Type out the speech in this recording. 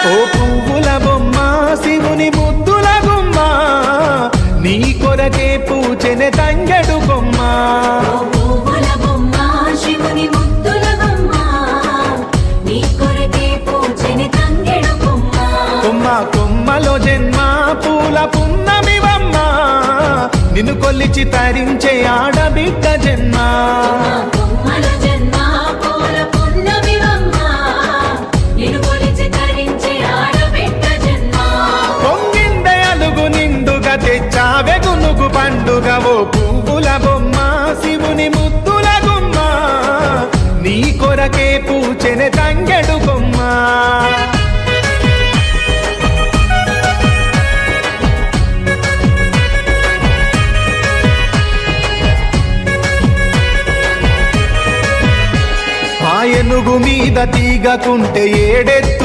ఓ పువ్వుల బొమ్మ శివుని ముద్దుల గుమ్మ నీ కొరకే పూచెనే తంగెడు కొమ్మ కొమ్మ కొమ్మలో జన్మ పూల పున్నమివమ్మ నిన్ను కొల్లిచి తరించే ఆడబిడ్డ జన్మ పొంగిందే అలుగు నిండుగా తెచ్చావె గునుగు పండుగ ఓ పువ్వుల బొమ్మ శివుని ముద్దుల గుమ్మ నీ కొరకే పూచెనే తంగెడు కొమ్మ ఏనుగు మీద తీగకుంటే ఏడెత్తి